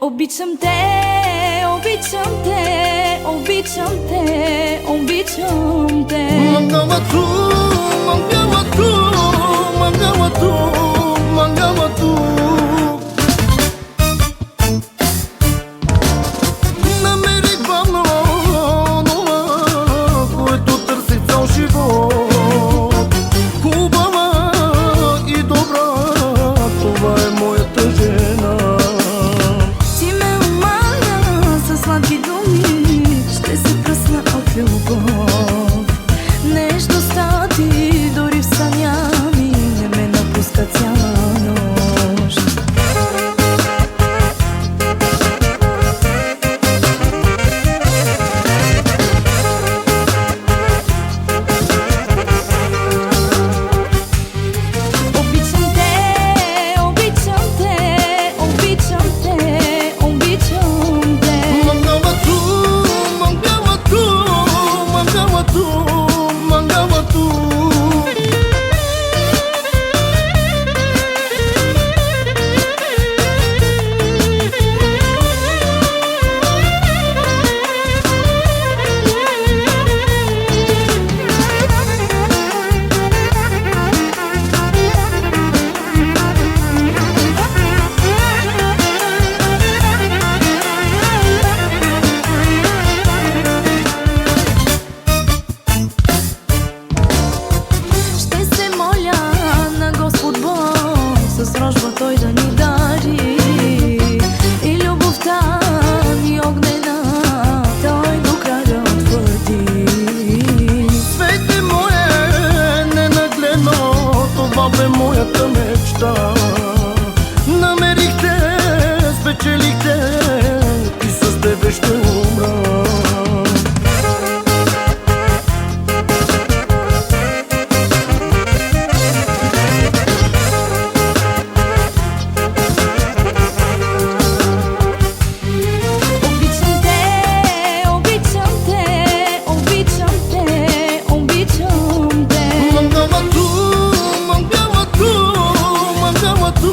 Обичам те, обичам те, обичам те, обичам те. Mangama tu, mangama tu, mangama tu, mangama tu. Намерих бавно онова, което търсих цял живот. Хубава и добра, това е моята жена. Сладки думи, ще се пръсна от любов. Нежността ти дори в съня ми не ме напуска цяла нощ. Обичам те, обичам те, обичам те, обичам те. Mangama tu, mangama tu, mangama tu, mangama tu. С рожба той да ни дари и любовта ни огнена той до края утвърди. Свете мое ненагледно, това бе моята мечта. Намерихте, спечелихте и с тебе ще умра. Mangama tu, Mangama tu, mangama tu.